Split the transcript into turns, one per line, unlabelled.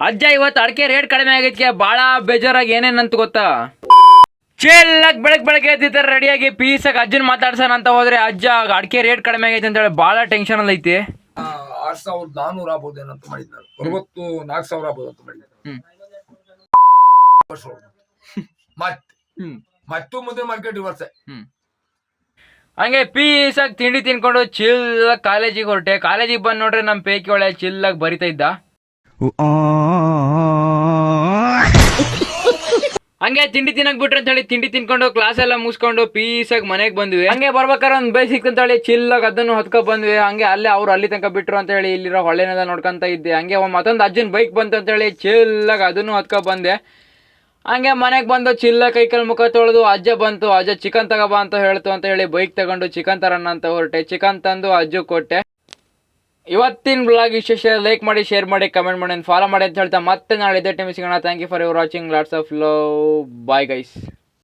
ಅಜ್ಜ ಇವತ್ತು ಅಡಿಕೆ ರೇಟ್ ಕಡಿಮೆ ಆಗಿದ್ಕೆ ಭಾಳ ಬೇಜಾರಾಗಿ ಏನೇನಂತ ಗೊತ್ತಾ? ಚೆಲ್ಲಾಗಿ ಬೆಳಗ್ಗೆ ಎದ್ದಿದ್ದಾರೆ ರೆಡಿಯಾಗಿ ಪೀಸಾಗಿ ಅಜ್ಜನ ಮಾತಾಡ್ಸೋಣ ಅಂತ ಹೋದ್ರೆ ಅಜ್ಜ ಅಡಿಕೆ ರೇಟ್ ಕಡಿಮೆ ಆಗೈತೆ ಅಂತೇಳಿ ಭಾಳ ಟೆನ್ಷನ್ ಅಲ್ಲಿ ಐತಿ.
6,400 ಆಗ್ಬೋದೇನಂತ ಮಾಡಿದ್ ನಾನು. 64,000 ಆಗ್ಬೋದು ಅಂತ ಮಾಡಿದ್ದೆ. ಮತ್ತು ಮುಂದೆ ಮಾರ್ಕೆಟ್ ರಿವರ್ಸ್.
ಹಂಗೆ ಪೀಸಾಗಿ ತಿಂಡಿ ತಿನ್ಕೊಂಡು ಚಿಲ್ಲಾಗಿ ಕಾಲೇಜಿಗೆ ಹೊರಟೆ. ಕಾಲೇಜಿಗೆ ಬಂದು ನೋಡ್ರೆ ನಮ್ಮ ಪೇಕಿ ಒಳ್ಳೆ ಚಿಲ್ಲಾಗಿ ಬರಿತಾ ಇದ್ದ. ಹಂಗೆ ತಿಂಡಿ ತಿನ್ನಕ್ ಬಿಟ್ರೆ ಅಂತ ಹೇಳಿ ತಿಂಡಿ ತಿನ್ಕೊಂಡು ಕ್ಲಾಸ್ ಎಲ್ಲ ಮುಗಿಸ್ಕೊಂಡು ಪೀಸಾಗಿ ಮನೆಗೆ ಬಂದ್ವಿ. ಹಂಗೆ ಬರ್ಬೇಕಾದ್ರೆ ಒಂದು ಬೈಕ್ ಸಿಕ್ತಂತ ಹೇಳಿ ಚಿಲ್ಲಾಗಿ ಅದನ್ನು ಹೊತ್ಕೊ ಬಂದ್ವಿ. ಹಂಗೆ ಅಲ್ಲೇ ಅವ್ರು ಅಲ್ಲಿ ತನಕ ಬಿಟ್ರು ಅಂತ ಹೇಳಿ ಇಲ್ಲಿರೋ ಹೊಳೆನೆಲ್ಲ ನೋಡ್ಕೊಂತ ಇದ್ದೆ. ಹಂಗೆ ಮತ್ತೊಂದು ಅಜ್ಜನ ಬೈಕ್ ಬಂತು ಅಂತ ಹೇಳಿ ಚಿಲ್ಲಾಗಿ ಅದನ್ನು ಹೊತ್ಕೊ ಬಂದೆ. ಹಂಗೆ ಮನೆಗೆ ಬಂದು ಚಿಲ್ಲ ಕೈಕಲ್ ಮುಖ ತೊಳೆದು ಅಜ್ಜ ಬಂತು. ಅಜ್ಜ ಚಿಕನ್ ತಗೋಬಾ ಅಂತ ಹೇಳ್ತು ಅಂತ ಹೇಳಿ ಬೈಕ್ ತಗೊಂಡು ಚಿಕನ್ ತರೋಣ ಅಂತ ಹೊರಟೆ. ಚಿಕನ್ ತಂದು ಅಜ್ಜು ಕೊಟ್ಟೆ. ಇವತ್ತಿನ ಬ್ಲಾಗ್ ವಿಶೇಷ ಲೈಕ್ ಮಾಡಿ, ಶೇರ್ ಮಾಡಿ, ಕಮೆಂಟ್ ಮಾಡಿ, ಫಾಲೋ ಮಾಡಿ ಅಂತ ಹೇಳ್ತಾ ಮತ್ತೆ ನಾಳೆ ಇದೇ ಟೈಮ್ ಸಿಗೋಣ. Thank you for your watching. Lots of love. Bye guys.